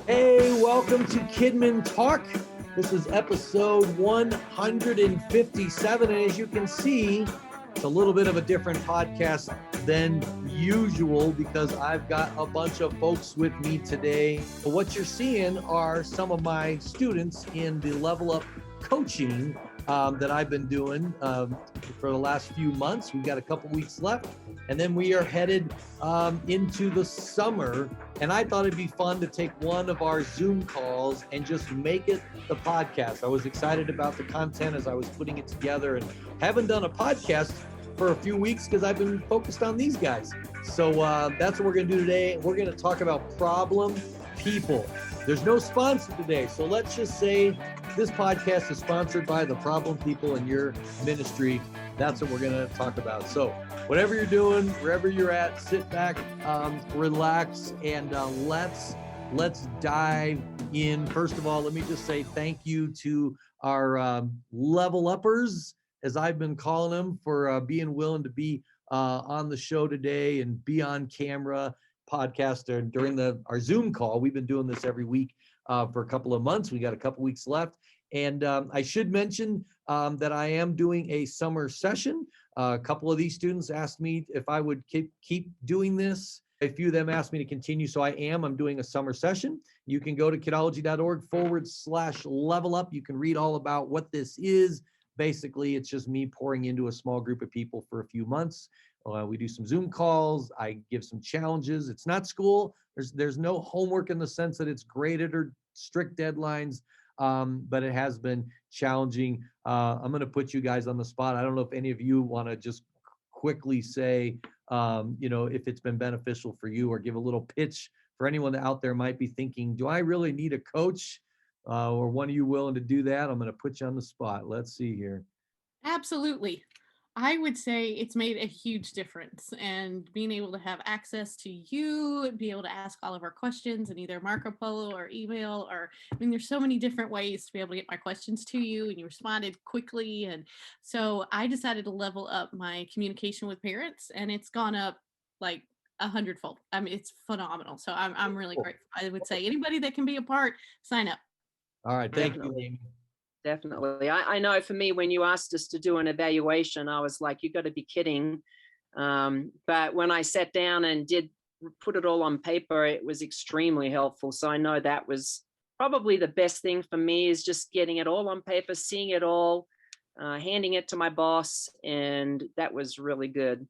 Hey, welcome to Kidmin Talk. This is episode 157, and as you can see, it's a little bit of a different podcast than usual because I've got a bunch of folks with me today. But what you're seeing are some of my students in the Level Up coaching that I've been doing for the last few months. We've got a couple weeks left, and then we are headed into the summer. And I thought it'd be fun to take one of our Zoom calls and just make it the podcast. I was excited about the content as I was putting it together, and haven't done a podcast for a few weeks because I've been focused on these guys. So that's what we're going to do today. We're going to talk about problem people. There's no sponsor today, so let's just say this podcast is sponsored by the problem people in your ministry. That's what we're going to talk about. So whatever you're doing, wherever you're at, sit back, relax, and let's dive in. First of all, let me just say thank you to our level uppers, as I've been calling them, for being willing to be on the show today and be on camera podcast during our Zoom call. We've been doing this every week for a couple of months. We got a couple weeks left. And I should mention that I am doing a summer session. A couple of these students asked me if I would keep doing this. A few of them asked me to continue, so I'm doing a summer session. You can go to kidology.org/level up. You can read all about what this is. Basically, it's just me pouring into a small group of people for a few months. We do some Zoom calls. I give some challenges. It's not school. There's no homework in the sense that it's graded or strict deadlines, but it has been challenging. I'm going to put you guys on the spot. I don't know if any of you want to just quickly say, if it's been beneficial for you, or give a little pitch for anyone out there might be thinking, do I really need a coach? Or one of you willing to do that? I'm going to put you on the spot. Let's see here. Absolutely. I would say it's made a huge difference, and being able to have access to you, be able to ask all of our questions in either Marco Polo or email, there's so many different ways to be able to get my questions to you, and you responded quickly. And so I decided to level up my communication with parents, and it's gone up like 100-fold. It's phenomenal. So I'm really grateful. I would say anybody that can be a part, sign up. All right. Thank you, Amy. Definitely. I know for me, when you asked us to do an evaluation, I was like, you got to be kidding. But when I sat down and put it all on paper, it was extremely helpful. So I know that was probably the best thing for me, is just getting it all on paper, seeing it all, handing it to my boss. And that was really good.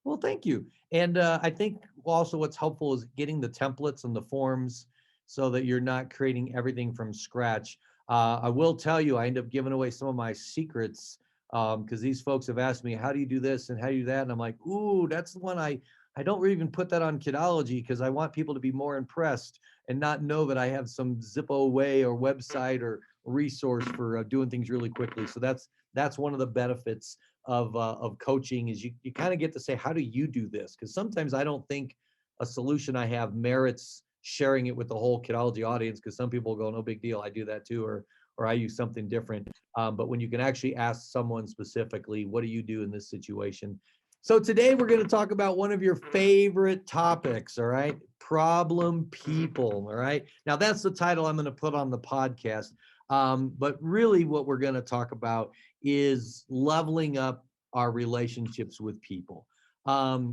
Well, thank you. And I think also what's helpful is getting the templates and the forms so that you're not creating everything from scratch. I will tell you, I end up giving away some of my secrets because these folks have asked me, how do you do this and how do you do that? And I'm like, ooh, that's the one I don't even put that on Kidology because I want people to be more impressed and not know that I have some Zippo way or website or resource for doing things really quickly. So that's one of the benefits of coaching, is you kind of get to say, how do you do this? Because sometimes I don't think a solution I have merits sharing it with the whole Kidology audience, because some people go, no big deal, I do that too, or I use something different. But when you can actually ask someone specifically, what do you do in this situation? So today we're going to talk about one of your favorite topics, all right? Problem people, all right? Now that's the title I'm going to put on the podcast. But really what we're going to talk about is leveling up our relationships with people.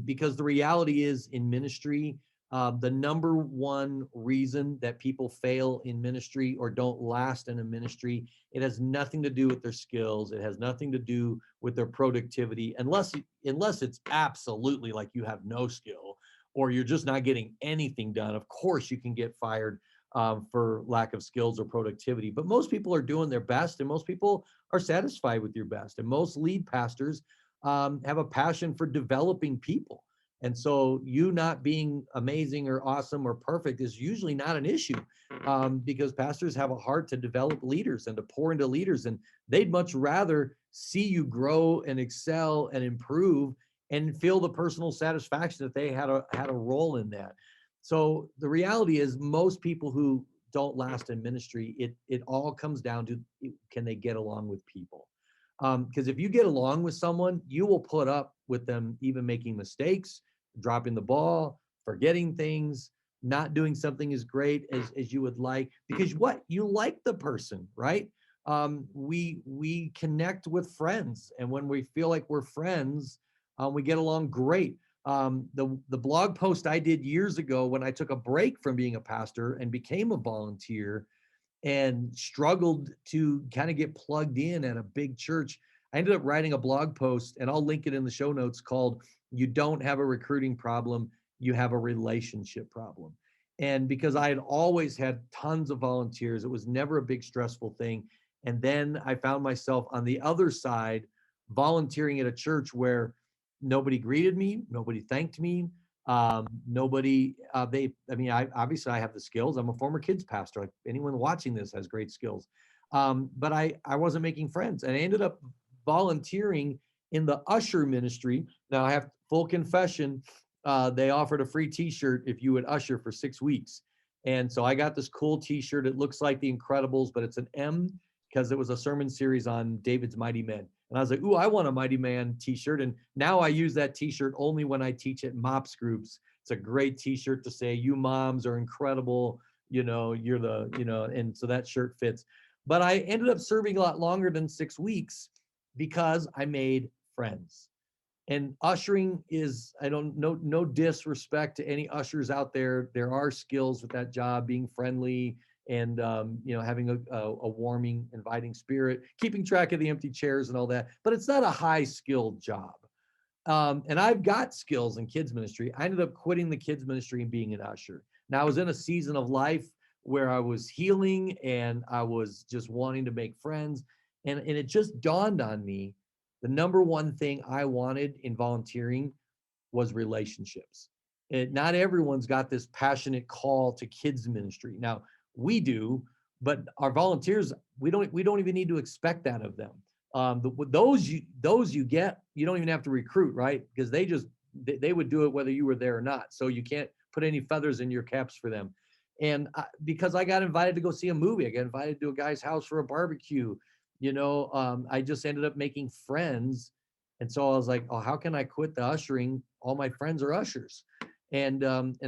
Because the reality is, in ministry, the number one reason that people fail in ministry or don't last in a ministry, it has nothing to do with their skills. It has nothing to do with their productivity, unless it's absolutely like you have no skill or you're just not getting anything done. Of course, you can get fired for lack of skills or productivity, but most people are doing their best, and most people are satisfied with your best. And most lead pastors have a passion for developing people. And so you not being amazing or awesome or perfect is usually not an issue, because pastors have a heart to develop leaders and to pour into leaders, and they'd much rather see you grow and excel and improve and feel the personal satisfaction that they had a role in that. So the reality is, most people who don't last in ministry, it all comes down to, can they get along with people? Because if you get along with someone, you will put up with them even making mistakes, dropping the ball, forgetting things, not doing something as great as you would like, because what you like the person, right? We connect with friends, and when we feel like we're friends, we get along great. The blog post I did years ago when I took a break from being a pastor and became a volunteer and struggled to kind of get plugged in at a big church. I ended up writing a blog post, and I'll link it in the show notes, called "You Don't Have a Recruiting Problem, You Have a Relationship Problem." And because I had always had tons of volunteers, it was never a big stressful thing. And then I found myself on the other side, volunteering at a church where nobody greeted me, nobody thanked me, nobody, I obviously I have the skills. I'm a former kids pastor. Like, anyone watching this has great skills. But I wasn't making friends, and I ended up volunteering in the usher ministry. Now, I have full confession. They offered a free t-shirt if you would usher for 6 weeks. And so I got this cool t-shirt. It looks like the Incredibles, but it's an M, because it was a sermon series on David's Mighty Men. And I was like, ooh, I want a Mighty Man t-shirt. And now I use that t-shirt only when I teach at MOPS groups. It's a great t-shirt to say, you moms are incredible. You're and so that shirt fits. But I ended up serving a lot longer than 6 weeks because I made friends. And ushering is, I don't know, no disrespect to any ushers out there. There are skills with that job, being friendly and, having a warming, inviting spirit, keeping track of the empty chairs and all that. But it's not a high skilled job. And I've got skills in kids ministry. I ended up quitting the kids ministry and being an usher. Now, I was in a season of life where I was healing and I was just wanting to make friends. And it just dawned on me, the number one thing I wanted in volunteering was relationships. Not everyone's got this passionate call to kids ministry. Now, we do, but our volunteers, we don't even need to expect that of them. Those you get, you don't even have to recruit, right? Because they would do it whether you were there or not. So you can't put any feathers in your caps for them. And because I got invited to go see a movie, I got invited to a guy's house for a barbecue. I just ended up making friends. And so I was like, oh, how can I quit the ushering? All my friends are ushers. And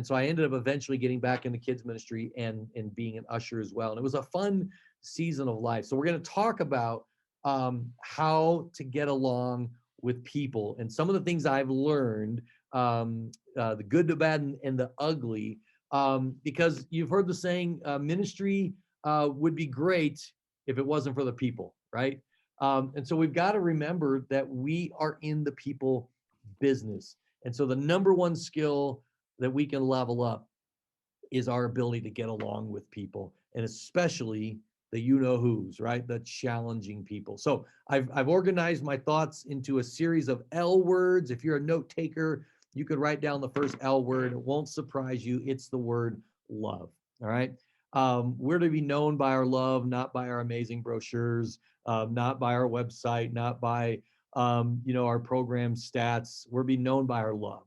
so I ended up eventually getting back into kids ministry and being an usher as well. And it was a fun season of life. So we're going to talk about how to get along with people and some of the things I've learned, the good, the bad, and the ugly, because you've heard the saying, ministry would be great if it wasn't for the people, right? And so we've got to remember that we are in the people business. And so the number one skill that we can level up is our ability to get along with people, and especially the you-know-who's, right? The challenging people. So I've organized my thoughts into a series of L words. If you're a note taker, you could write down the first L word. It won't surprise you. It's the word love. All right. We're to be known by our love, not by our amazing brochures, not by our website, not by our program stats. We're being known by our love.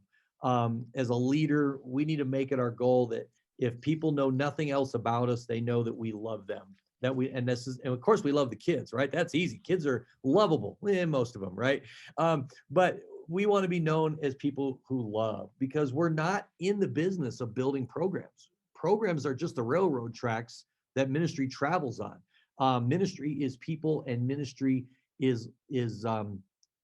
As a leader, we need to make it our goal that if people know nothing else about us, they know that we love them. And of course we love the kids, right? That's easy. Kids are lovable, most of them, right? But we want to be known as people who love, because we're not in the business of building programs. Programs are just the railroad tracks that ministry travels on. Ministry is people, and ministry is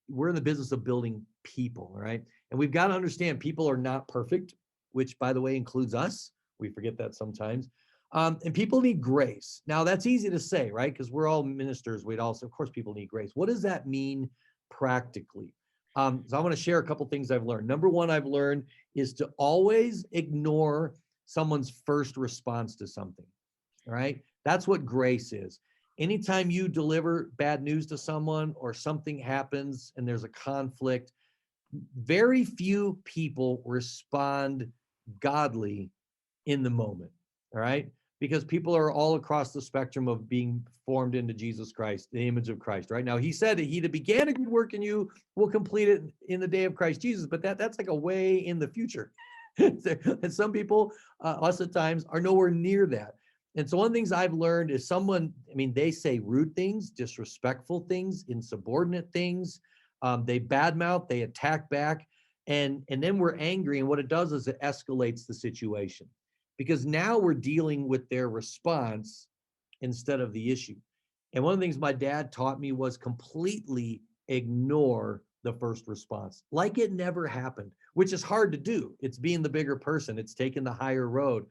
we're in the business of building people, right? And we've got to understand people are not perfect, which, by the way, includes us. We forget that sometimes. And people need grace. Now, that's easy to say, right? Because we're all ministers. Of course, people need grace. What does that mean practically? So I want to share a couple things I've learned. Number one, I've learned is to always ignore someone's first response to something, all right? That's what grace is. Anytime you deliver bad news to someone or something happens and there's a conflict, very few people respond godly in the moment, all right? Because people are all across the spectrum of being formed into Jesus Christ, the image of Christ, right? Now, he said that he that began a good work in you will complete it in the day of Christ Jesus, but that's like a way in the future. And some people, us at times, are nowhere near that. And so one of the things I've learned is they say rude things, disrespectful things, insubordinate things. They badmouth, they attack back, and then we're angry. And what it does is it escalates the situation. because now we're dealing with their response instead of the issue. And one of the things my dad taught me was completely ignore the first response, like it never happened, which is hard to do. It's being the bigger person, it's taking the higher road,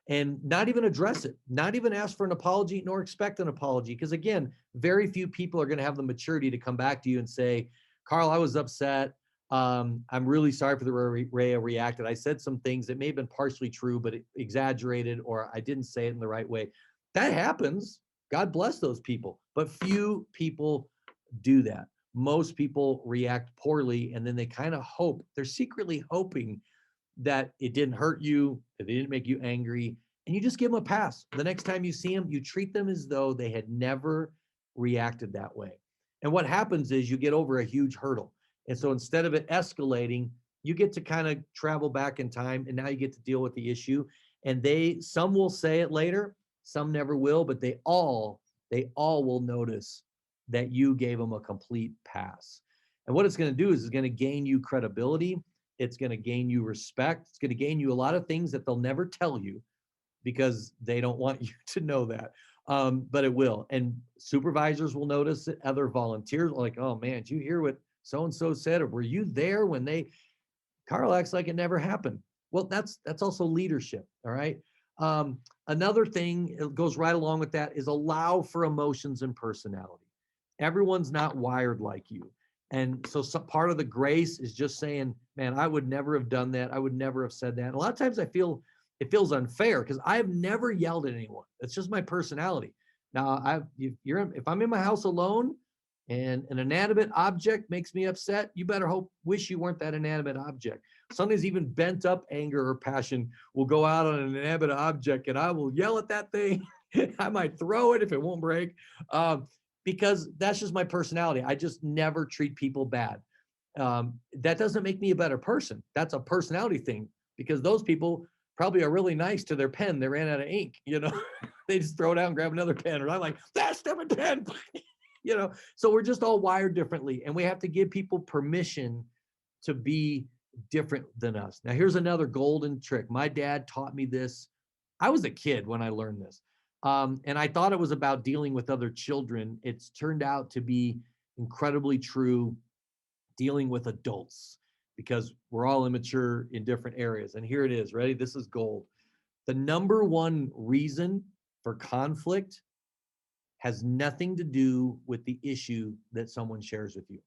and not even address it, not even ask for an apology, nor expect an apology. Because again, very few people are going to have the maturity to come back to you and say, Karl, I was upset. I'm really sorry for the way I reacted. I said some things that may have been partially true, but exaggerated, or I didn't say it in the right way. That happens. God bless those people. But few people do that. Most people react poorly, and then they kind of hope, they're secretly hoping that it didn't hurt you, that they didn't make you angry, and you just give them a pass. The next time you see them, you treat them as though they had never reacted that way. And what happens is you get over a huge hurdle. And so instead of it escalating, you get to kind of travel back in time, and now you get to deal with the issue. And some will say it later, some never will, but they all will notice that you gave them a complete pass. And what it's going to do is it's going to gain you credibility. It's going to gain you respect. It's going to gain you a lot of things that they'll never tell you because they don't want you to know that. But it will. And supervisors will notice it. Other volunteers are like, oh man, did you hear what so-and-so said? Or were you there when Karl acts like it never happened? Well, that's also leadership. All right. Another thing that goes right along with that is allow for emotions and personality. Everyone's not wired like you. And so part of the grace is just saying, man, I would never have done that. I would never have said that. And a lot of times it feels unfair because I've never yelled at anyone. It's just my personality. Now, if I'm in my house alone and an inanimate object makes me upset, you better wish you weren't that inanimate object. Sometimes even bent up anger or passion will go out on an inanimate object, and I will yell at that thing. I might throw it if it won't break. Because that's just my personality. I just never treat people bad. That doesn't make me a better person. That's a personality thing, because those people probably are really nice to their pen. They ran out of ink, they just throw it out and grab another pen. Or I'm like, that stupid pen, so we're just all wired differently. And we have to give people permission to be different than us. Now, here's another golden trick. My dad taught me this. I was a kid when I learned this. And I thought it was about dealing with other children. It's turned out to be incredibly true dealing with adults, because we're all immature in different areas. And here it is. Ready? This is gold. The number one reason for conflict has nothing to do with the issue that someone shares with you.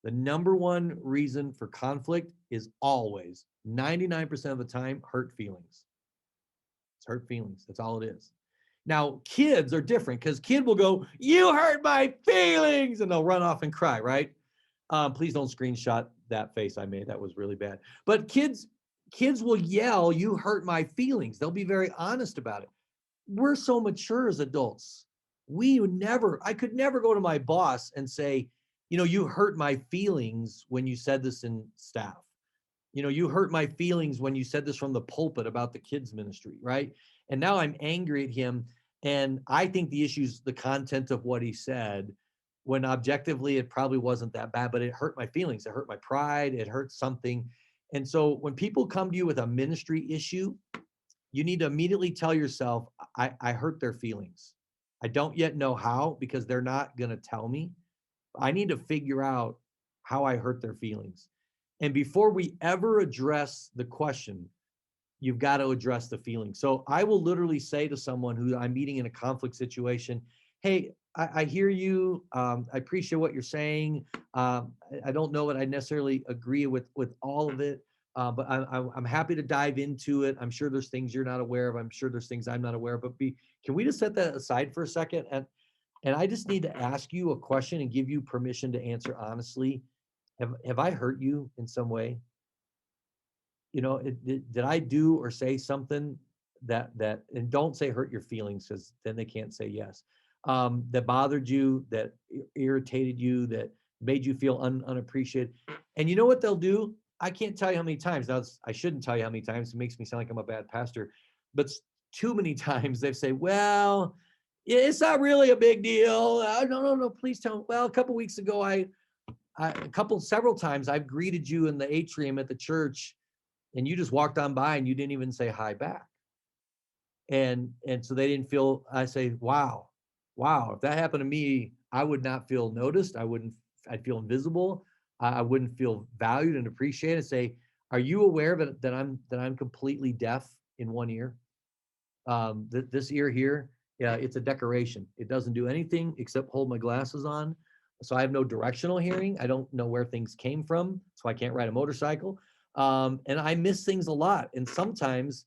The number one reason for conflict is always, 99% of the time, hurt feelings. It's hurt feelings. That's all it is. Now, kids are different, because kid will go, you hurt my feelings, and they'll run off and cry, right? Please don't screenshot that face I made. That was really bad. But kids will yell, you hurt my feelings. They'll be very honest about it. We're so mature as adults. I could never go to my boss and say, you hurt my feelings when you said this in staff. You hurt my feelings when you said this from the pulpit about the kids ministry, right? And now I'm angry at him. And I think the issue's the content of what he said, when objectively it probably wasn't that bad, but it hurt my feelings. It hurt my pride. It hurt something. And so when people come to you with a ministry issue, you need to immediately tell yourself, I hurt their feelings. I don't yet know how, because they're not going to tell me. I need to figure out how I hurt their feelings. And before we ever address the question, you've got to address the feeling. So I will literally say to someone who I'm meeting in a conflict situation, hey, I hear you. I appreciate what you're saying. I don't know that I necessarily agree with all of it, but I'm happy to dive into it. I'm sure there's things you're not aware of. I'm sure there's things I'm not aware of. But can we just set that aside for a second? And I just need to ask you a question and give you permission to answer honestly. Have I hurt you in some way? Did I do or say something that, and don't say hurt your feelings, because then they can't say yes, that bothered you, that irritated you, that made you feel unappreciated? And you know what they'll do? I can't tell you how many times. Now, I shouldn't tell you how many times. It makes me sound like I'm a bad pastor. But too many times they've said, well, it's not really a big deal. No, please tell me. Well, a couple weeks ago, several times I've greeted you in the atrium at the church, and you just walked on by and you didn't even say hi back. And so they didn't feel. I say, wow, if that happened to me, I would not feel noticed. I'd feel invisible. I wouldn't feel valued and appreciated. Say, are you aware of it, that I'm completely deaf in one ear? This ear here, yeah, it's a decoration. It doesn't do anything except hold my glasses on. So I have no directional hearing. I don't know where things came from, so I can't ride a motorcycle. And I miss things a lot. And sometimes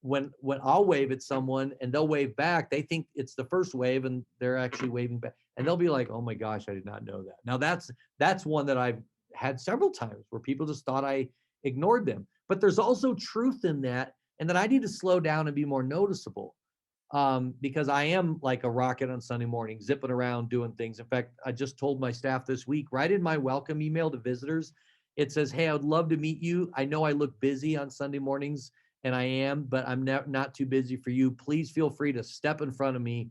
when I'll wave at someone and they'll wave back, they think it's the first wave and they're actually waving back. And they'll be like, "Oh my gosh, I did not know that." Now that's one that I've had several times where people just thought I ignored them. But there's also truth in that, and that I need to slow down and be more noticeable, because I am like a rocket on Sunday morning, zipping around doing things. In fact, I just told my staff this week, right in my welcome email to visitors, it says, "Hey, I would love to meet you. I know I look busy on Sunday mornings, and I am, but I'm not too busy for you. Please feel free to step in front of me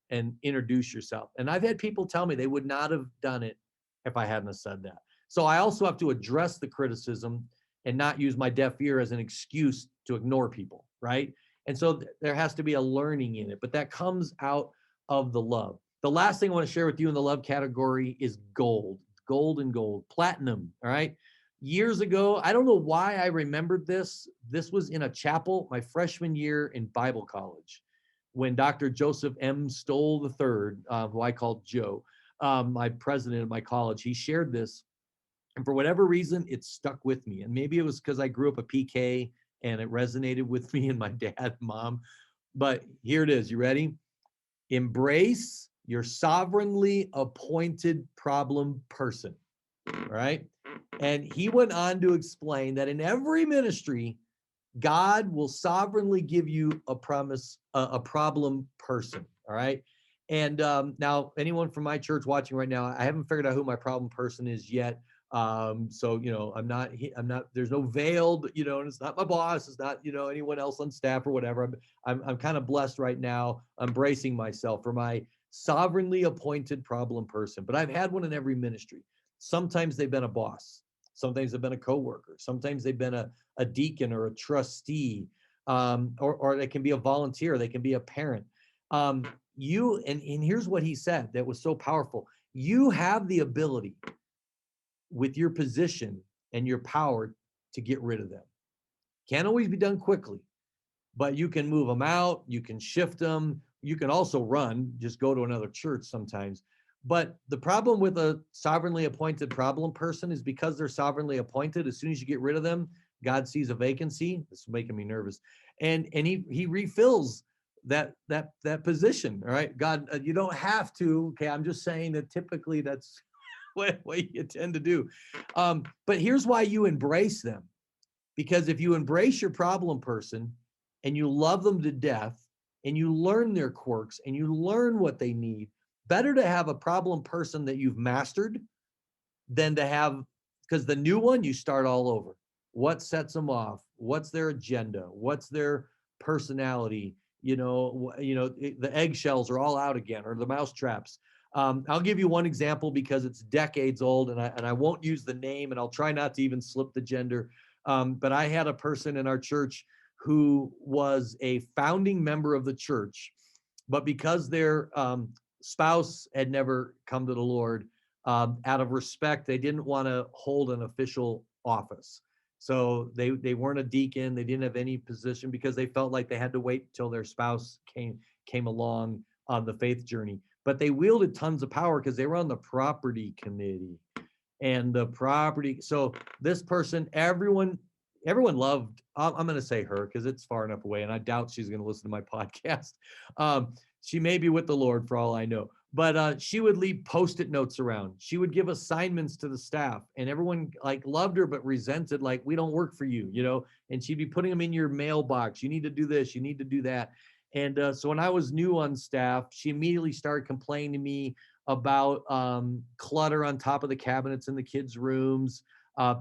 and introduce yourself." And I've had people tell me they would not have done it if I hadn't have said that. So I also have to address the criticism and not use my deaf ear as an excuse to ignore people, right? And so there has to be a learning in it, but that comes out of the love. The last thing I want to share with you in the love category is gold, gold and gold, platinum. All right. Years ago, I don't know why I remembered this. This was in a chapel my freshman year in Bible college when Dr. Joseph M. Stoll III, who I called Joe, my president of my college, he shared this. And for whatever reason, it stuck with me. And maybe it was because I grew up a PK and it resonated with me and my dad and mom. But here it is. You ready? Embrace your sovereignly appointed problem person. All right. And he went on to explain that in every ministry, God will sovereignly give you a problem person. All right. And now, anyone from my church watching right now, I haven't figured out who my problem person is yet. So I'm not. There's no veiled, and it's not my boss. It's not, anyone else on staff or whatever. I'm kind of blessed right now, embracing myself for my sovereignly appointed problem person. But I've had one in every ministry. Sometimes they've been a boss. Sometimes they've been a coworker. Sometimes they've been a deacon or a trustee, or they can be a volunteer. They can be a parent. And here's what he said that was so powerful. You have the ability with your position and your power to get rid of them. Can't always be done quickly, but you can move them out. You can shift them. You can also run, just go to another church sometimes. But the problem with a sovereignly appointed problem person is because they're sovereignly appointed, as soon as you get rid of them, God sees a vacancy. This is making me nervous. And he refills that position. All right. God, you don't have to. Okay. I'm just saying that typically that's what you tend to do. But here's why you embrace them. Because if you embrace your problem person and you love them to death and you learn their quirks and you learn what they need, better to have a problem person that you've mastered than to have, because the new one, you start all over. What sets them off? What's their agenda? What's their personality? The eggshells are all out again, or the mouse traps. I'll give you one example because it's decades old, and I won't use the name, and I'll try not to even slip the gender. But I had a person in our church who was a founding member of the church, but because their spouse had never come to the Lord, out of respect, they didn't want to hold an official office. So they weren't a deacon. They didn't have any position because they felt like they had to wait till their spouse came along on the faith journey. But they wielded tons of power because they were on the property committee. And the property, so this person, everyone loved, I'm going to say her because it's far enough away and I doubt she's going to listen to my podcast. She may be with the Lord for all I know, but she would leave Post-it notes around. She would give assignments to the staff, and everyone like loved her, but resented, like, we don't work for you, and she'd be putting them in your mailbox. You need to do this, you need to do that. And so when I was new on staff, she immediately started complaining to me about clutter on top of the cabinets in the kids' rooms,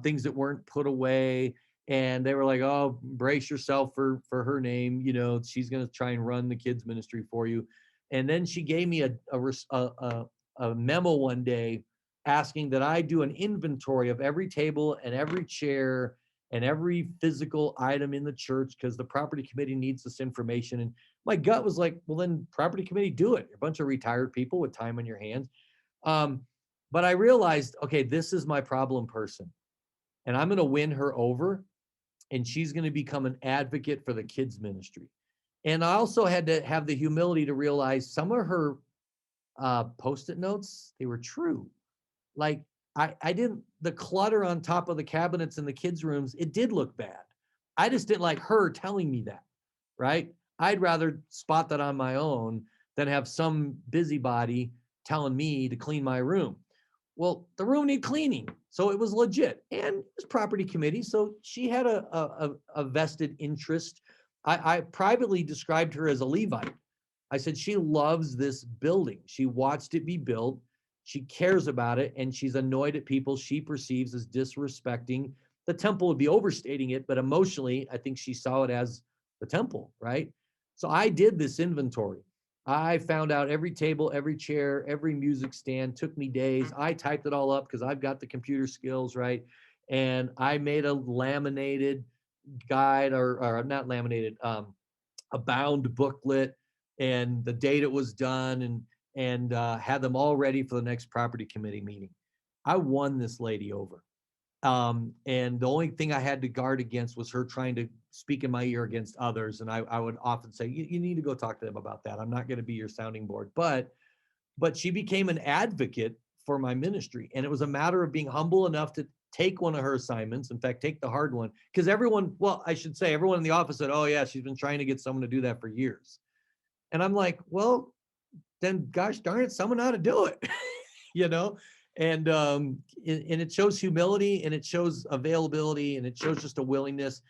things that weren't put away. And they were like, "Oh, brace yourself for her name. She's going to try and run the kids ministry for you." And then she gave me a memo one day asking that I do an inventory of every table and every chair and every physical item in the church because the property committee needs this information. And my gut was like, well, then property committee, do it. You're a bunch of retired people with time on your hands. But I realized, okay, this is my problem person, and I'm going to win her over, and she's going to become an advocate for the kids ministry. And I also had to have the humility to realize some of her post-it notes, they were true. Like I didn't, the clutter on top of the cabinets in the kids' rooms, it did look bad. I just didn't like her telling me that, right? I'd rather spot that on my own than have some busybody telling me to clean my room. Well, the room needed cleaning, so it was legit, and it was property committee, so she had a vested interest. I privately described her as a Levite. I said she loves this building. She watched it be built. She cares about it, and she's annoyed at people she perceives as disrespecting the temple. Would be overstating it, but emotionally, I think she saw it as the temple, right? So I did this inventory. I found out every table, every chair, every music stand. Took me days. I typed it all up because I've got the computer skills, right? And I made a laminated guide, or not laminated, a bound booklet, and the date it was done, and had them all ready for the next property committee meeting. I won this lady over. And the only thing I had to guard against was her trying to speak in my ear against others. And I would often say, you need to go talk to them about that. I'm not going to be your sounding board. But she became an advocate for my ministry. And it was a matter of being humble enough to take one of her assignments. In fact, take the hard one. Because everyone, well, I should say, everyone in the office said, oh, yeah, she's been trying to get someone to do that for years. And I'm like, well, then gosh darn it, someone ought to do it, you know? And it shows humility, and it shows availability, and it shows just a willingness.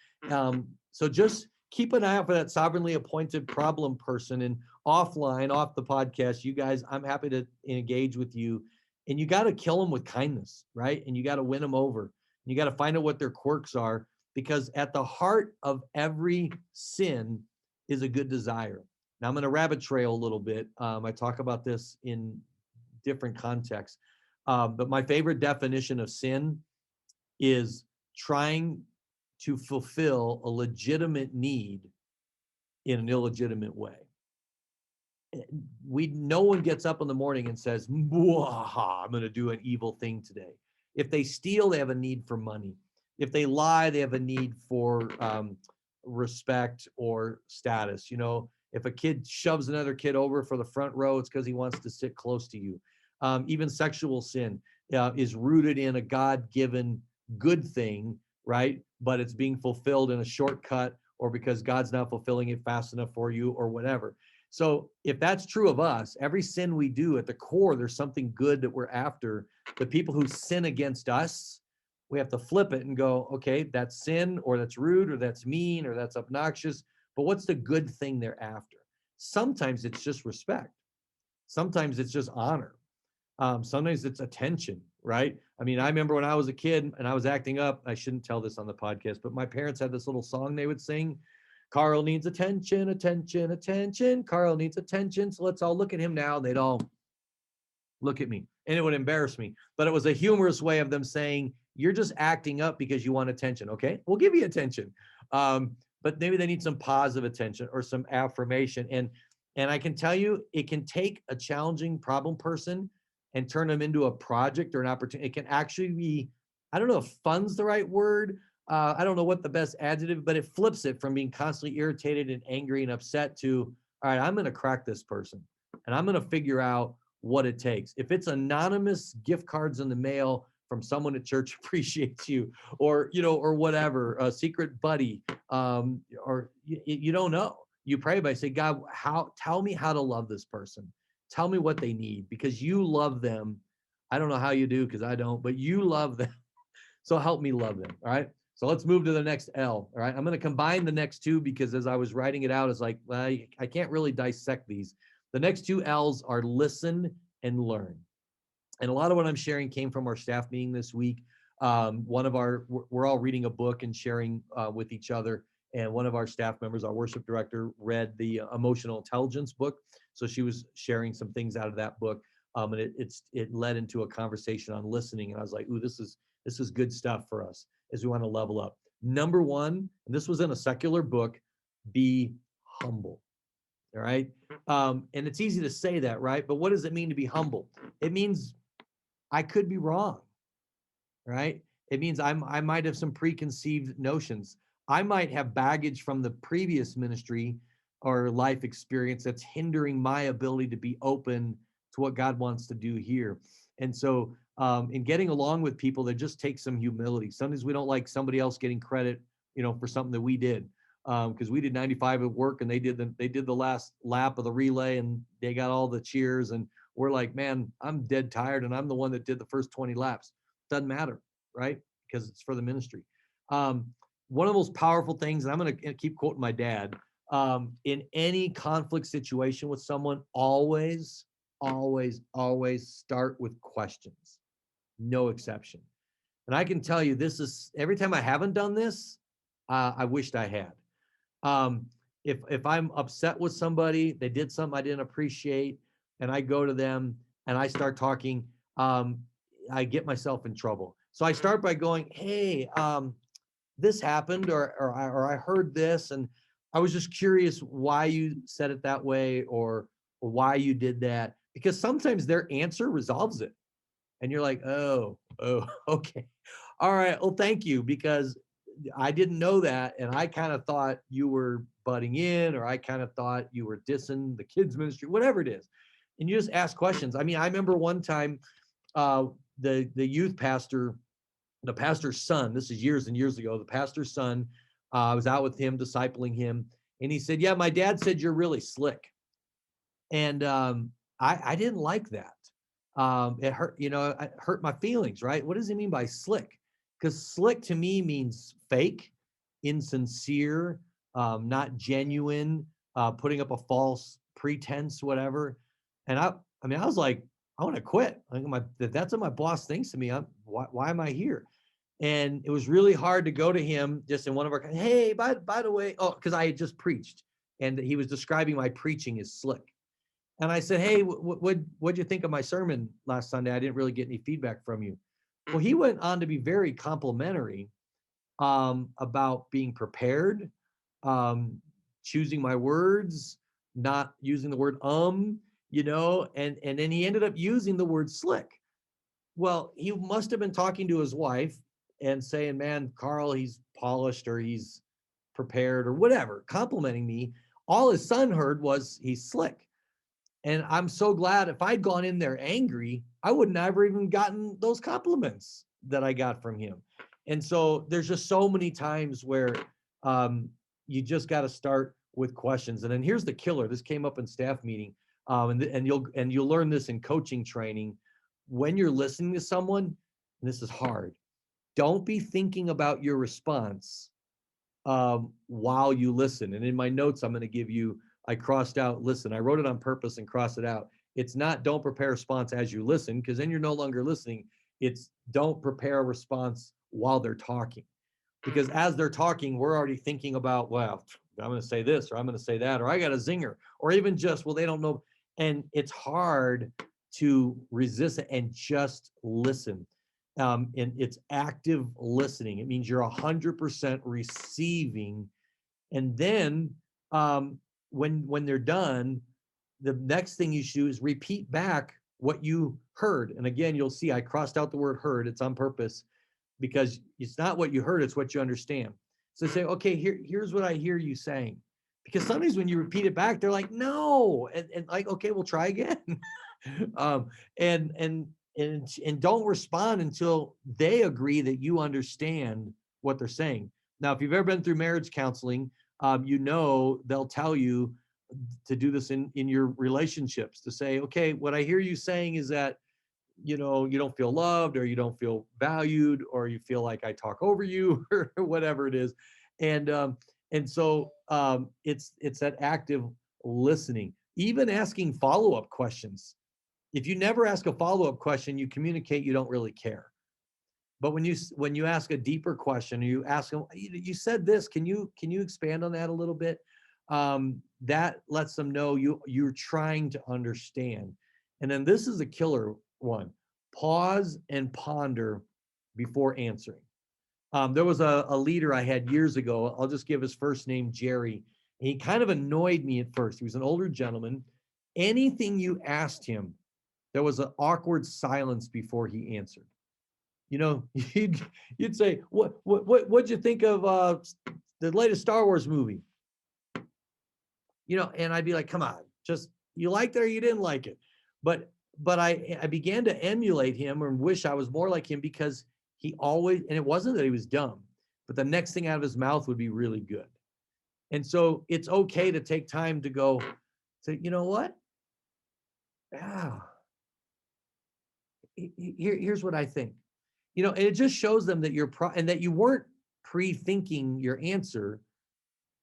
So just keep an eye out for that sovereignly appointed problem person. And offline, off the podcast, you guys, I'm happy to engage with you. And you got to kill them with kindness, right? And you got to win them over. And you got to find out what their quirks are, because at the heart of every sin is a good desire. Now I'm going to rabbit trail a little bit. I talk about this in different contexts. But my favorite definition of sin is trying to fulfill a legitimate need in an illegitimate way. No one gets up in the morning and says, I'm going to do an evil thing today. If they steal, they have a need for money. If they lie, they have a need for respect or status. You know, if a kid shoves another kid over for the front row, it's because he wants to sit close to you. Even sexual sin is rooted in a God-given good thing, right? But it's being fulfilled in a shortcut, or because God's not fulfilling it fast enough for you, or whatever. So if that's true of us, every sin we do, at the core, there's something good that we're after. The people who sin against us, we have to flip it and go, okay, that's sin, or that's rude, or that's mean, or that's obnoxious. But what's the good thing they're after? Sometimes it's just respect. Sometimes it's just honor. Sometimes it's attention, right? I mean, I remember when I was a kid and I was acting up. I shouldn't tell this on the podcast, but my parents had this little song they would sing. Karl needs attention, attention, attention. Karl needs attention. So let's all look at him now. They'd all look at me, and it would embarrass me. But it was a humorous way of them saying, you're just acting up because you want attention. Okay, we'll give you attention. But maybe they need some positive attention or some affirmation. And I can tell you, it can take a challenging problem person and turn them into a project or an opportunity. It can actually be, I don't know if fun's the right word. I don't know what the best adjective, but it flips it from being constantly irritated and angry and upset to, all right, I'm going to crack this person, and I'm going to figure out what it takes. If it's anonymous gift cards in the mail from someone at church appreciates you, or, you know, or whatever, a secret buddy, or you don't know. You pray by say, God, tell me how to love this person. Tell me what they need, because you love them. I don't know how you do, because I don't, but you love them. So help me love them. All right. So let's move to the next L. All right. I'm going to combine the next two, because as I was writing it out, it's like, well, I can't really dissect these. The next two L's are listen and learn. And a lot of what I'm sharing came from our staff meeting this week. We're all reading a book and sharing with each other. And one of our staff members, our worship director, read the emotional intelligence book. So she was sharing some things out of that book. And it led into a conversation on listening. And I was like, ooh, this is good stuff for us as we want to level up. Number one, and this was in a secular book, be humble. All right. And it's easy to say that, right? But what does it mean to be humble? It means I could be wrong, right? It means I might have some preconceived notions. I might have baggage from the previous ministry or life experience that's hindering my ability to be open to what God wants to do here. And so, in getting along with people, there just takes some humility. Sometimes we don't like somebody else getting credit, for something that we did, because we did 95 at work and they did the last lap of the relay and they got all the cheers, and we're like, man, I'm dead tired and I'm the one that did the first 20 laps. Doesn't matter, right? Because it's for the ministry. One of the most powerful things, and I'm going to keep quoting my dad, in any conflict situation with someone, always, always, always start with questions. No exception. And I can tell you, this is every time I haven't done this, I wished I had. If I'm upset with somebody, they did something I didn't appreciate, and I go to them and I start talking, I get myself in trouble. So I start by going, hey, this happened, or I heard this, and I was just curious why you said it that way, or why you did that, because sometimes their answer resolves it, and you're like, oh, okay, all right, well, thank you, because I didn't know that, and I kind of thought you were butting in, or I kind of thought you were dissing the kids ministry, whatever it is, and you just ask questions. I mean, I remember one time, uh, the youth pastor, the pastor's son, this is years and years ago, the pastor's son, I was out with him, discipling him, and he said, yeah, my dad said you're really slick. And I didn't like that. It hurt, it hurt my feelings, right? What does he mean by slick? Because slick to me means fake, insincere, not genuine, putting up a false pretense, whatever. And I mean, I was like, I want to quit. That's what my boss thinks of me. Why am I here? And it was really hard to go to him just in one of our, hey, by the way, oh, because I had just preached, and he was describing my preaching as slick. And I said, hey, what'd you think of my sermon last Sunday? I didn't really get any feedback from you. Well, he went on to be very complimentary, about being prepared, um, choosing my words, not using the word, and then he ended up using the word slick. Well, he must have been talking to his wife and saying, man, Karl, he's polished, or he's prepared, or whatever, complimenting me. All his son heard was he's slick. And I'm so glad. If I'd gone in there angry, I would never even gotten those compliments that I got from him. And so there's just so many times where, you just got to start with questions. And then here's the killer. This came up in staff meeting, and you'll learn this in coaching training. When you're listening to someone, and this is hard, don't be thinking about your response, while you listen. And in my notes, I'm going to give you, I crossed out listen. I wrote it on purpose and crossed it out. It's not don't prepare a response as you listen, because then you're no longer listening. It's don't prepare a response while they're talking. Because as they're talking, we're already thinking about, well, I'm going to say this, or I'm going to say that, or I got a zinger, or even just, well, they don't know. And it's hard to resist it and just listen. And it's active listening. It means you're 100% receiving. And then, when they're done, the next thing you should do is repeat back what you heard. And again, you'll see I crossed out the word heard. It's on purpose, because it's not what you heard, it's what you understand. So say, okay, here's what I hear you saying. Because sometimes when you repeat it back, they're like, no, and like, okay, we'll try again. um, and and and don't respond until they agree that you understand what they're saying. Now, if you've ever been through marriage counseling, they'll tell you to do this in your relationships, to say, okay, what I hear you saying is that, you don't feel loved, or you don't feel valued, or you feel like I talk over you, or whatever it is. And it's that active listening, even asking follow-up questions. If you never ask a follow-up question, you communicate you don't really care. But when you ask a deeper question, or you ask them, you said this, can you expand on that a little bit? That lets them know you're trying to understand. And then this is a killer one: pause and ponder before answering. There was a leader I had years ago. I'll just give his first name, Jerry. And he kind of annoyed me at first. He was an older gentleman. Anything you asked him, there was an awkward silence before he answered. You know, you'd say, what'd you think of the latest Star Wars movie? You know, and I'd be like, come on, just you liked it or you didn't like it. But I began to emulate him or wish I was more like him because he always, and it wasn't that he was dumb, but the next thing out of his mouth would be really good. And so it's okay to take time to go, say, you know what? Yeah, here's what I think. You know, and it just shows them that and that you weren't pre-thinking your answer.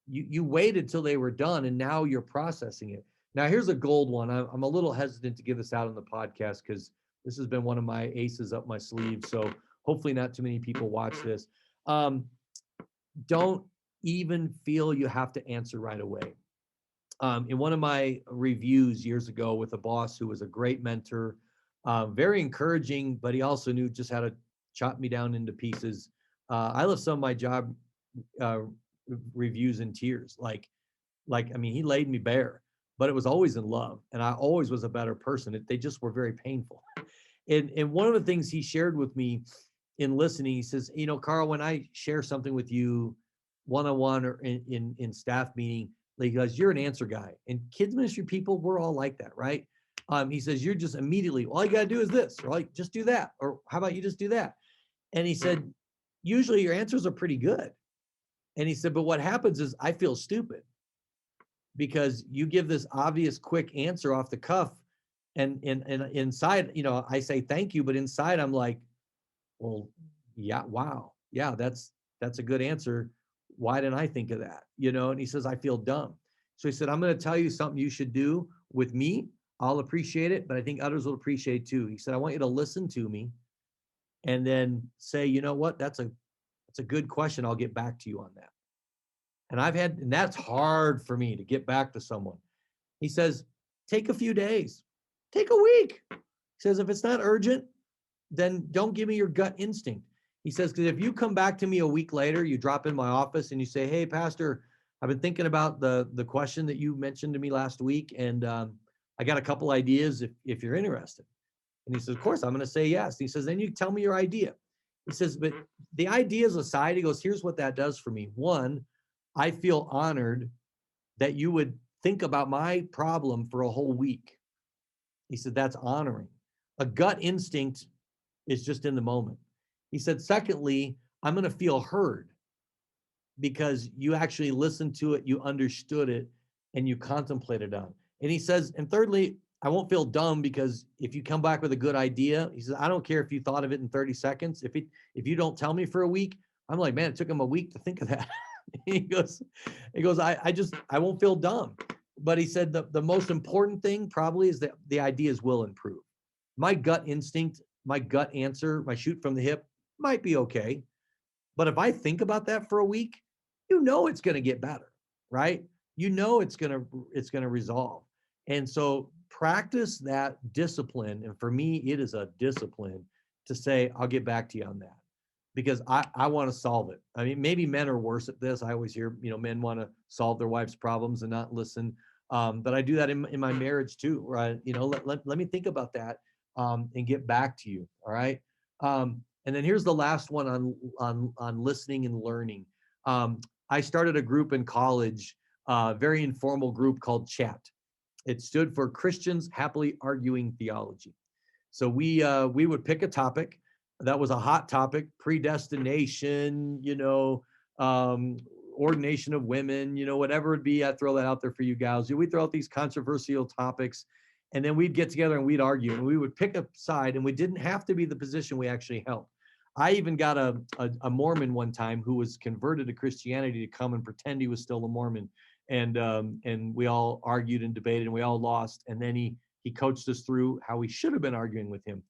You waited till they were done and now you're processing it. Now here's a gold one. I'm a little hesitant to give this out on the podcast because this has been one of my aces up my sleeve. So hopefully not too many people watch this. Don't even feel you have to answer right away. In one of my reviews years ago with a boss who was a great mentor, very encouraging, but he also knew just how to chop me down into pieces. I left some of my job uh, reviews in tears. I mean, he laid me bare, but it was always in love, and I always was a better person. They just were very painful. And one of the things he shared with me in listening, he says, you know, Karl, when I share something with you one-on-one or in staff meeting, like, he goes, you're an answer guy. And kids ministry people, we're all like that, right? He says, you're just immediately, all you got to do is this, or like, just do that. Or how about you just do that? And he said, usually your answers are pretty good. And he said, but what happens is I feel stupid because you give this obvious quick answer off the cuff. And inside, you know, I say thank you, but inside I'm like, well, yeah, wow. Yeah, that's a good answer. Why didn't I think of that? You know, and he says, I feel dumb. So he said, I'm going to tell you something you should do with me. I'll appreciate it, but I think others will appreciate it too. He said, I want you to listen to me and then say, you know what, that's a good question. I'll get back to you on that. And that's hard for me to get back to someone. He says, take a few days, take a week. He says, if it's not urgent, then don't give me your gut instinct. He says, because if you come back to me a week later, you drop in my office and you say, hey, Pastor, I've been thinking about the question that you mentioned to me last week, and I got a couple ideas if you're interested. And he says, of course, I'm going to say yes. He says, then you tell me your idea. He says, but the ideas aside, he goes, here's what that does for me. One, I feel honored that you would think about my problem for a whole week. He said, that's honoring. A gut instinct is just in the moment. He said, secondly, I'm going to feel heard because you actually listened to it, you understood it, and you contemplated on it. And he says, and thirdly, I won't feel dumb because if you come back with a good idea, he says, I don't care if you thought of it in 30 seconds. If you don't tell me for a week, I'm like, man, it took him a week to think of that. he goes, I won't feel dumb. But he said the most important thing probably is that the ideas will improve. My gut instinct, my gut answer, my shoot from the hip might be okay. But if I think about that for a week, you know it's going to get better, right? You know it's going to resolve. And so practice that discipline. And for me, it is a discipline to say, I'll get back to you on that because I want to solve it. I mean, maybe men are worse at this. I always hear, you know, men want to solve their wife's problems and not listen. But I do that in my marriage too, right? You know, let me think about that and get back to you. All right. And then here's the last one on listening and learning. I started a group in college, very informal group called Chat. It stood for Christians Happily Arguing Theology. So we would pick a topic that was a hot topic, predestination, you know, ordination of women, you know, whatever it be. I'd throw that out there for you guys. We throw out these controversial topics, and then we'd get together and we'd argue, and we would pick a side, and we didn't have to be the position we actually held. I even got a Mormon one time who was converted to Christianity to come and pretend he was still a Mormon, and we all argued and debated, and we all lost, and then he coached us through how we should have been arguing with him.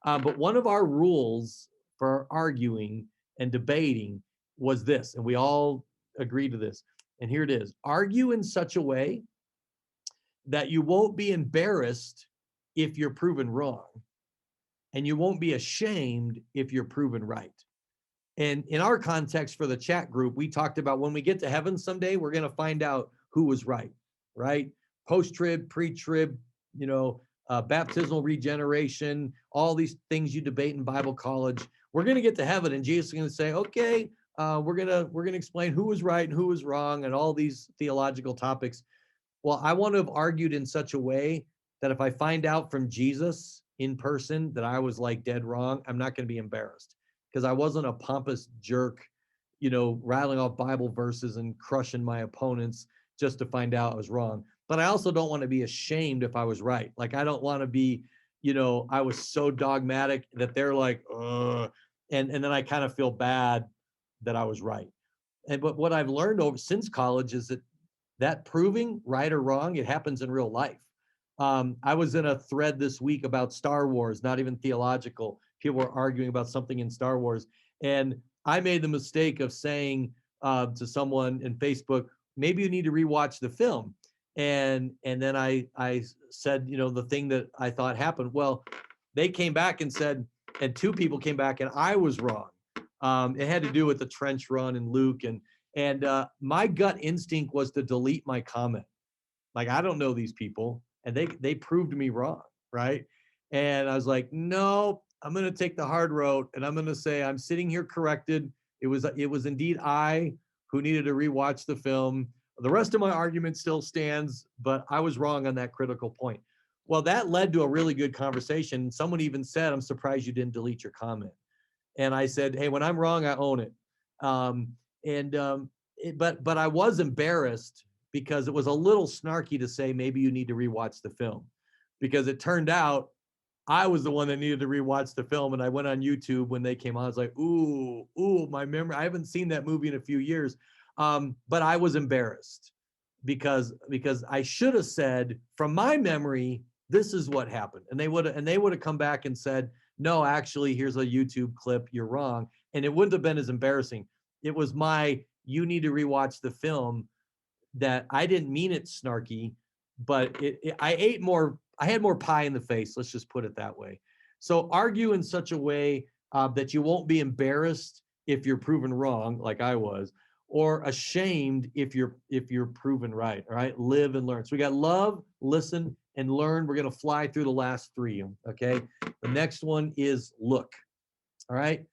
But one of our rules for arguing and debating was this, and we all agreed to this. And here it is: argue in such a way that you won't be embarrassed if you're proven wrong, and you won't be ashamed if you're proven right. And in our context for the chat group, we talked about when we get to heaven someday, we're going to find out who was right? Post-trib, pre-trib, baptismal regeneration, all these things you debate in Bible college. We're going to get to heaven, and Jesus is going to say, okay, we're gonna explain who was right and who was wrong and all these theological topics. Well, I want to have argued in such a way that if I find out from Jesus in person that I was like dead wrong, I'm not going to be embarrassed because I wasn't a pompous jerk, rattling off Bible verses and crushing my opponents just to find out I was wrong. But I also don't want to be ashamed if I was right. Like, I don't want to be, I was so dogmatic that they're like, ugh, and then I kind of feel bad that I was right. But what I've learned over since college is that proving right or wrong, it happens in real life. I was in a thread this week about Star Wars, not even theological. People were arguing about something in Star Wars, and I made the mistake of saying to someone in Facebook, maybe you need to rewatch the film. And then I said, the thing that I thought happened. Well, they came back and said, and two people came back, and I was wrong. It had to do with the trench run and Luke, and my gut instinct was to delete my comment. Like, I don't know these people, and they proved me wrong, right? And I was like, no, I'm going to take the hard road, and I'm going to say I'm sitting here corrected. It was indeed I who needed to rewatch the film. The rest of my argument still stands, but I was wrong on that critical point. Well, that led to a really good conversation. Someone even said, I'm surprised you didn't delete your comment. And I said, hey, when I'm wrong, I own it. But I was embarrassed because it was a little snarky to say, maybe you need to rewatch the film, because it turned out I was the one that needed to rewatch the film. And I went on YouTube when they came on. I was like, ooh, my memory. I haven't seen that movie in a few years. But I was embarrassed because I should have said, from my memory, this is what happened. And they would have come back and said, no, actually, here's a YouTube clip. You're wrong. And it wouldn't have been as embarrassing. It was you need to rewatch the film, that I didn't mean it snarky, but I had more pie in the face. Let's just put it that way. So argue in such a way that you won't be embarrassed if you're proven wrong, like I was, or ashamed if you're proven right. All right, live and learn. So we got love, listen, and learn. We're gonna fly through the last three. Okay, the next one is look. All right,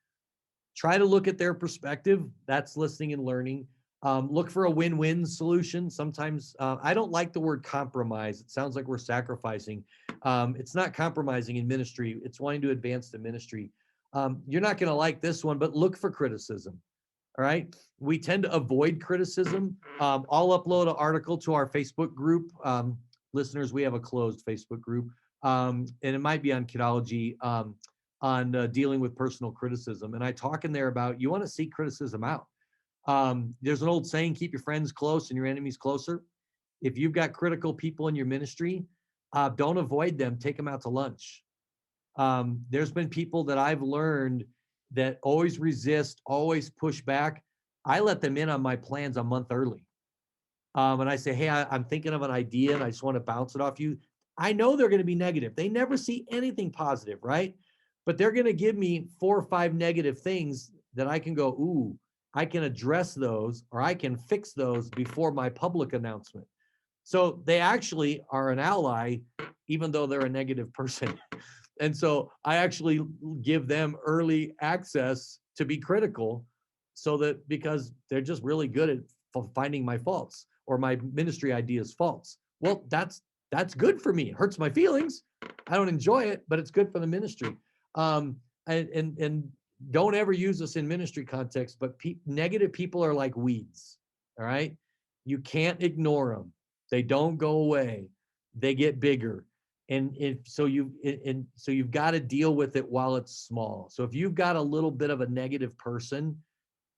try to look at their perspective. That's listening and learning. Look for a win-win solution. Sometimes I don't like the word compromise. It sounds like we're sacrificing. It's not compromising in ministry. It's wanting to advance the ministry. You're not going to like this one, but look for criticism. All right. We tend to avoid criticism. I'll upload an article to our Facebook group. Listeners, we have a closed Facebook group, and it might be on Kidology, on dealing with personal criticism. And I talk in there about, you want to seek criticism out. There's an old saying, keep your friends close and your enemies closer. If you've got critical people in your ministry, don't avoid them. Take them out to lunch. There's been people that I've learned that always resist, always push back. I let them in on my plans a month early. And I say, hey, I'm thinking of an idea and I just want to bounce it off you. I know they're going to be negative. They never see anything positive, right? But they're going to give me 4 or 5 negative things that I can go, ooh, I can address those, or I can fix those before my public announcement. So they actually are an ally, even though they're a negative person. And so I actually give them early access to be critical, so that, because they're just really good at finding my faults or my ministry ideas faults. Well, that's good for me. It hurts my feelings. I don't enjoy it, but it's good for the ministry. And don't ever use this in ministry context, but negative people are like weeds. All right. You can't ignore them. They don't go away. They get bigger. So you've got to deal with it while it's small. So if you've got a little bit of a negative person,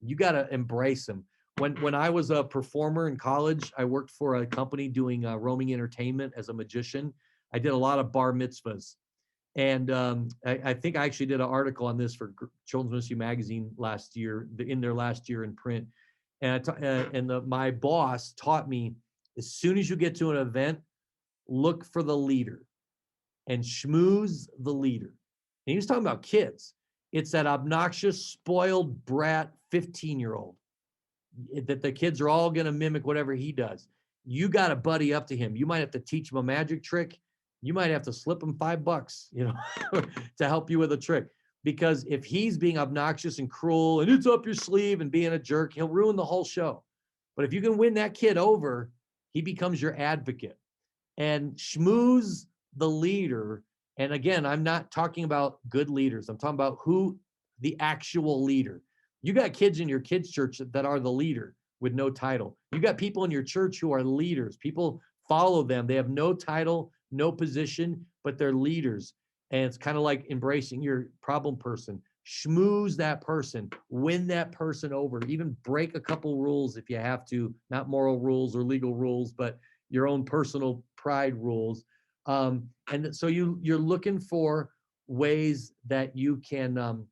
you got to embrace them. When I was a performer in college, I worked for a company doing roaming entertainment as a magician. I did a lot of bar mitzvahs. And I think I actually did an article on this for Children's Ministry Magazine last year, in their last year in print. And my boss taught me, as soon as you get to an event, look for the leader and schmooze the leader. And he was talking about kids. It's that obnoxious, spoiled brat 15-year-old that the kids are all going to mimic whatever he does. You got to buddy up to him. You might have to teach him a magic trick. You might have to slip him $5, to help you with a trick. Because if he's being obnoxious and cruel and it's up your sleeve and being a jerk, he'll ruin the whole show. But if you can win that kid over, he becomes your advocate. And schmooze the leader. And again, I'm not talking about good leaders. I'm talking about who the actual leader. You got kids in your kids' church that are the leader with no title. You got people in your church who are leaders. People follow them. They have no title, no position, but they're leaders. And it's kind of like embracing your problem person. Schmooze that person, win that person over, even break a couple rules if you have to, not moral rules or legal rules, but your own personal pride rules. And so you're looking for ways that you can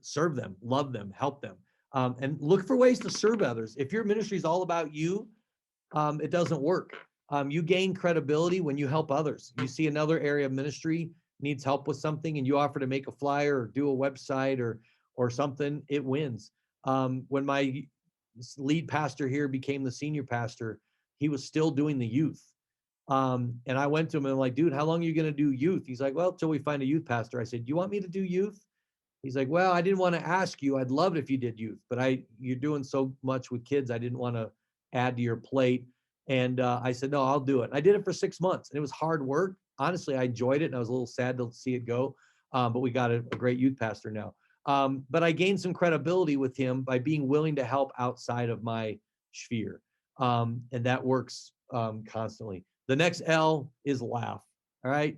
serve them, love them, help them, and look for ways to serve others. If your ministry is all about you, it doesn't work. You gain credibility when you help others. You see another area of ministry needs help with something and you offer to make a flyer or do a website or something, it wins. When my lead pastor here became the senior pastor, he was still doing the youth. And I went to him and I'm like, dude, how long are you going to do youth? He's like, well, till we find a youth pastor. I said, you want me to do youth? He's like, well, I didn't want to ask you. I'd love it if you did youth, but you're doing so much with kids. I didn't want to add to your plate. And I said, no, I'll do it. I did it for 6 months and it was hard work. Honestly, I enjoyed it and I was a little sad to see it go. But we got a great youth pastor now. But I gained some credibility with him by being willing to help outside of my sphere. And that works constantly. The next L is laugh. All right.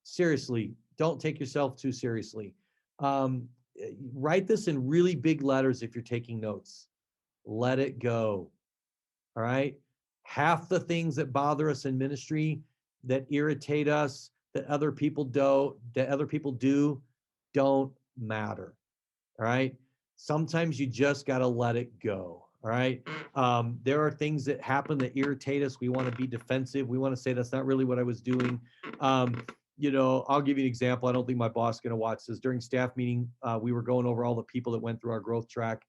Seriously, don't take yourself too seriously. Write this in really big letters if you're taking notes. Let it go. All right. Half the things that bother us in ministry, that irritate us, that other people do, don't matter. All right. Sometimes you just got to let it go. All right. There are things that happen that irritate us. We want to be defensive. We want to say that's not really what I was doing. I'll give you an example. I don't think my boss is going to watch this. During staff meeting, we were going over all the people that went through our growth track.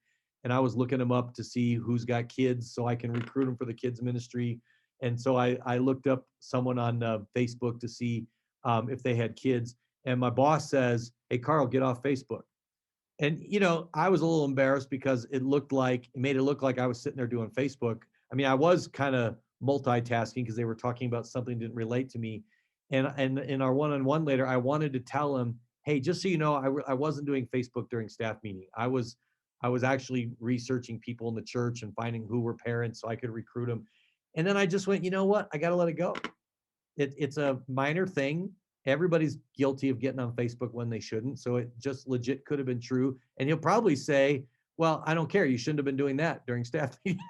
And I was looking them up to see who's got kids so I can recruit them for the kids ministry. And so I looked up someone on Facebook to see if they had kids. And my boss says, hey, Karl, get off Facebook. And, I was a little embarrassed because it made it look like I was sitting there doing Facebook. I mean, I was kind of multitasking because they were talking about something that didn't relate to me. And in our one-on-one later, I wanted to tell him, hey, just so you know, I wasn't doing Facebook during staff meeting. I was actually researching people in the church and finding who were parents so I could recruit them. And then I just went, you know what? I got to let it go. It's a minor thing. Everybody's guilty of getting on Facebook when they shouldn't. So it just legit could have been true. And he'll probably say, well, I don't care. You shouldn't have been doing that during staff meeting.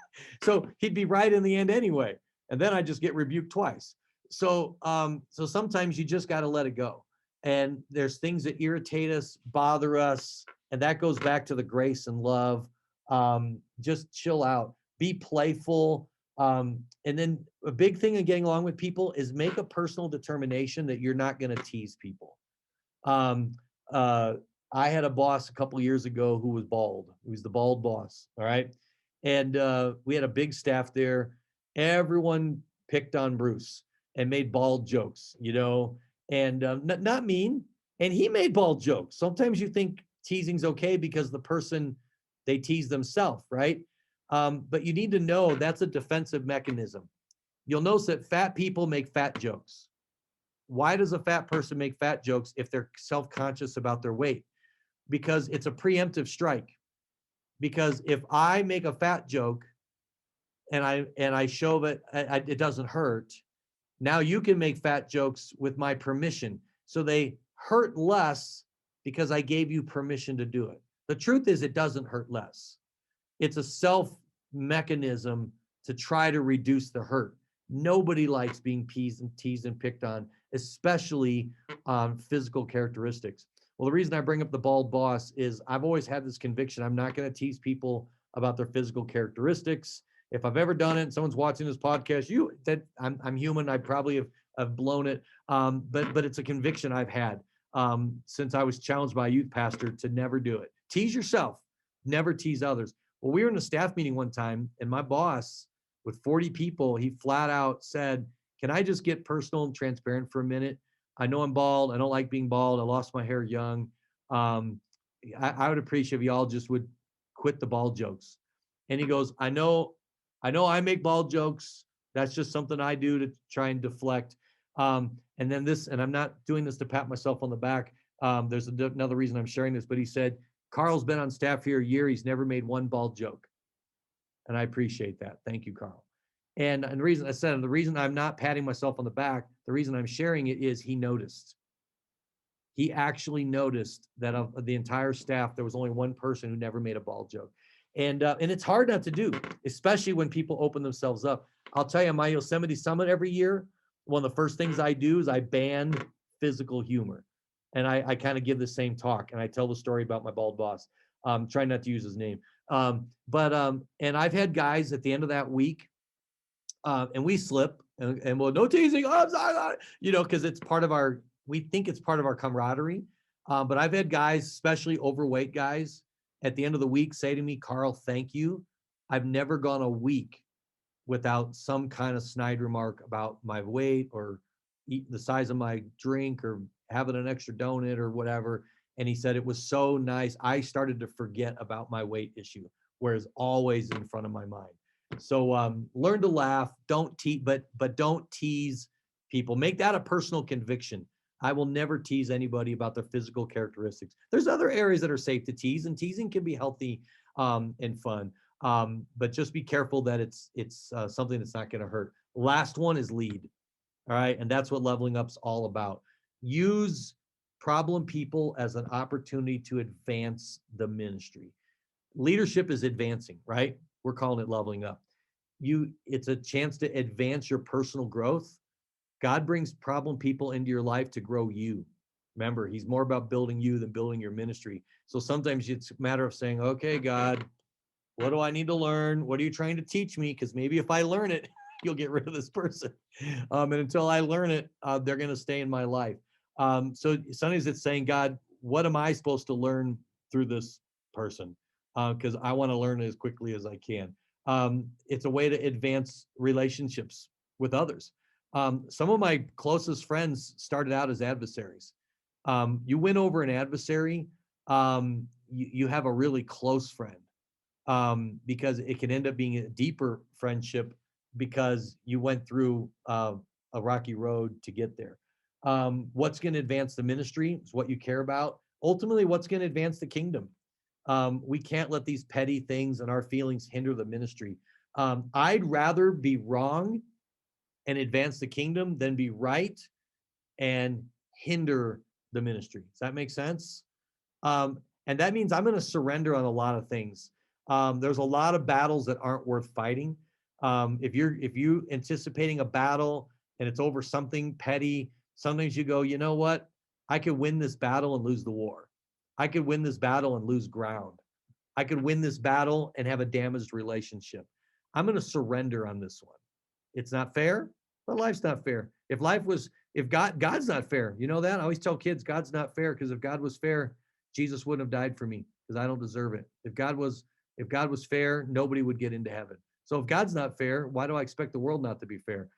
So he'd be right in the end anyway. And then I just get rebuked twice. So sometimes you just got to let it go. And there's things that irritate us, bother us. And that goes back to the grace and love. Just chill out, be playful. And then a big thing in getting along with people is make a personal determination that you're not going to tease people. I had a boss a couple of years ago who was bald. He was the bald boss. All right. And we had a big staff there. Everyone picked on Bruce and made bald jokes, and not mean. And he made bald jokes. Sometimes you think teasing's okay because the person, they tease themselves, right? But you need to know that's a defensive mechanism. You'll notice that fat people make fat jokes. Why does a fat person make fat jokes if they're self-conscious about their weight? Because it's a preemptive strike. Because if I make a fat joke and I show that it doesn't hurt, now you can make fat jokes with my permission. So they hurt less because I gave you permission to do it. The truth is it doesn't hurt less. It's a self mechanism to try to reduce the hurt. Nobody likes being teased and picked on, especially on physical characteristics. Well, the reason I bring up the bald boss is I've always had this conviction. I'm not going to tease people about their physical characteristics. If I've ever done it and someone's watching this podcast, I'm human. I probably have blown it. But it's a conviction I've had. since I was challenged by a youth pastor to never do it. Tease yourself, never tease others. Well, we were in a staff meeting one time, and my boss, with 40 people, he flat out said, "Can I just get personal and transparent for a minute? I know I'm bald. I don't like being bald. I lost my hair young. Um, I would appreciate if y'all just would quit the bald jokes." And he goes, I make bald jokes. That's just something I do to try and deflect. And then this, and I'm not doing this to pat myself on the back. There's another reason I'm sharing this, but he said, "Karl's been on staff here a year. He's never made one bald joke." And I appreciate that. Thank you, Karl. And the reason I said, the reason I'm not patting myself on the back, the reason I'm sharing it is he noticed. He actually noticed that of the entire staff, there was only one person who never made a bald joke. And it's hard not to do, especially when people open themselves up. I'll tell you, my Yosemite Summit every year, one of the first things I do is I ban physical humor. And I kind of give the same talk, and I tell the story about my bald boss. Trying not to use his name. And I've had guys at the end of that week, and we slip, and well, no teasing, oh, I'm sorry, because it's part of our, we think it's part of our camaraderie. But I've had guys, especially overweight guys, at the end of the week say to me, "Karl, thank you. I've never gone a week without some kind of snide remark about my weight or the size of my drink or having an extra donut or whatever." And he said, "It was so nice. I started to forget about my weight issue, whereas always in front of my mind." So learn to laugh. Don't tease, but don't tease people. Make that a personal conviction. I will never tease anybody about their physical characteristics. There's other areas that are safe to tease, and teasing can be healthy and fun. But just be careful that it's something that's not going to hurt. Last one is lead. All right. And that's what leveling up's all about. Use problem people as an opportunity to advance the ministry. Leadership is advancing, right? We're calling it leveling up. It's a chance to advance your personal growth. God brings problem people into your life to grow you. Remember, he's more about building you than building your ministry. So sometimes it's a matter of saying, "Okay, God, what do I need to learn? What are you trying to teach me? Because maybe if I learn it, you'll get rid of this person. And until I learn it, they're going to stay in my life." So sometimes it's saying, "God, what am I supposed to learn through this person? Because I want to learn it as quickly as I can." It's a way to advance relationships with others. Some of my closest friends started out as adversaries. You win over an adversary, you have a really close friend. Because it can end up being a deeper friendship because you went through a rocky road to get there. What's going to advance the ministry is what you care about. Ultimately, what's going to advance the kingdom? We can't let these petty things and our feelings hinder the ministry. I'd rather be wrong and advance the kingdom than be right and hinder the ministry. Does that make sense? And that means I'm going to surrender on a lot of things. There's a lot of battles that aren't worth fighting. If you anticipating a battle and it's over something petty, sometimes you go, "You know what? I could win this battle and lose the war. I could win this battle and lose ground. I could win this battle and have a damaged relationship. I'm going to surrender on this one. It's not fair, but life's not fair. If God's not fair, you know that? I always tell kids, God's not fair, because if God was fair, Jesus wouldn't have died for me, because I don't deserve it. If God was fair, nobody would get into heaven. So if God's not fair, why do I expect the world not to be fair?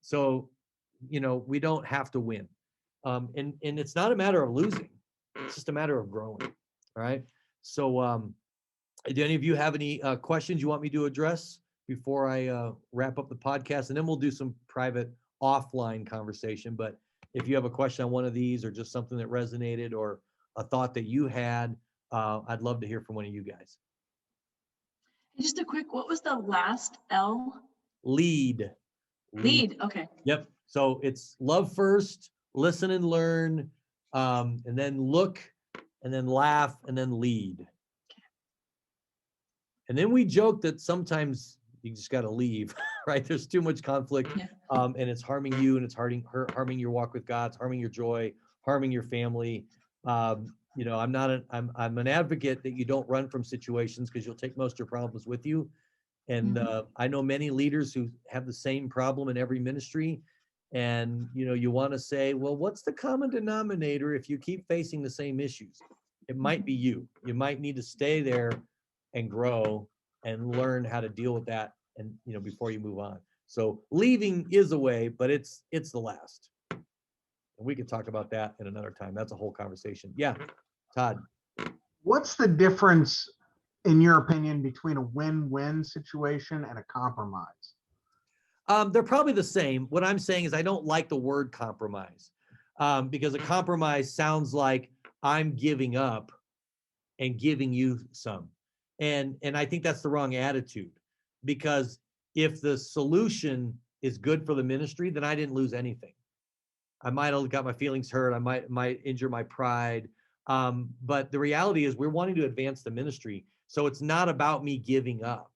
So, we don't have to win. And it's not a matter of losing. It's just a matter of growing. All right. So, do any of you have any questions you want me to address before I wrap up the podcast? And then we'll do some private offline conversation. But if you have a question on one of these, or just something that resonated, or a thought that you had, I'd love to hear from one of you guys. Just a quick, what was the last L? Lead. Lead. Okay. Yep. So it's love first, listen and learn, and then look, and then laugh, and then lead. And then we joke that sometimes you just got to leave, right? There's too much conflict, Yeah. and it's harming you, and it's harming your walk with God, it's harming your joy, harming your family. I'm an advocate that you don't run from situations, because you'll take most of your problems with you. And I know many leaders who have the same problem in every ministry, And, you want to say, well, what's the common denominator if you keep facing the same issues? It might be you. You might need to stay there and grow and learn how to deal with that, and before you move on. So leaving is a way, but it's the last. And we could talk about that in another time. That's a whole conversation. Yeah, Todd. What's the difference, in your opinion, between a win-win situation and a compromise? They're probably the same. What I'm saying is I don't like the word compromise, because a compromise sounds like I'm giving up and giving you some. And I think that's the wrong attitude, because if the solution is good for the ministry, then I didn't lose anything. I might have got my feelings hurt. I might injure my pride. But the reality is we're wanting to advance the ministry. So it's not about me giving up.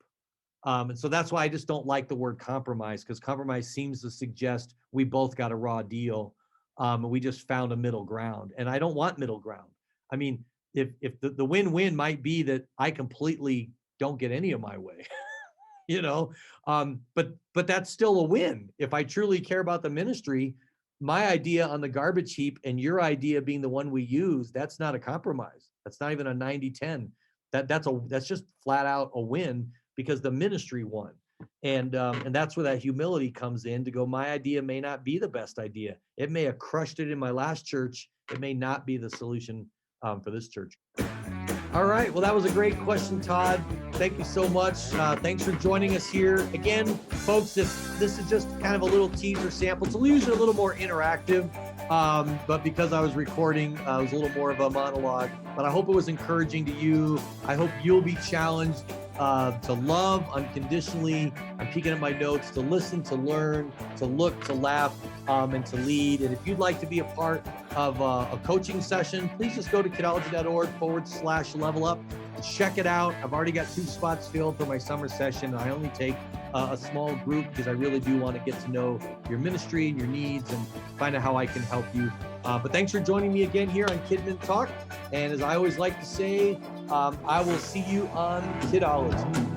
And so that's why I just don't like the word compromise, because compromise seems to suggest we both got a raw deal. And we just found a middle ground, and I don't want middle ground. I mean, if the win-win might be that I completely don't get any of my way, but that's still a win. If I truly care about the ministry, my idea on the garbage heap and your idea being the one we use, that's not a compromise. That's not even a 90-10. That's just flat out a win, because the ministry won. And that's where that humility comes in, to go, my idea may not be the best idea. It may have crushed it in my last church. It may not be the solution for this church. All right. Well, that was a great question, Todd. Thank you so much. Thanks for joining us here. Again, folks, this is just kind of a little teaser sample. It's usually a little more interactive, but because I was recording, it was a little more of a monologue. But I hope it was encouraging to you. I hope you'll be challenged to love unconditionally. I'm peeking at my notes, to listen, to learn, to look, to laugh, and to lead. And if you'd like to be a part of a coaching session, please just go to kidology.org/level up. Check it out. I've already got 2 spots filled for my summer session. I only take a small group, because I really do want to get to know your ministry and your needs and find out how I can help you. But thanks for joining me again here on Kidmin Talk. And as I always like to say, I will see you on Kidology.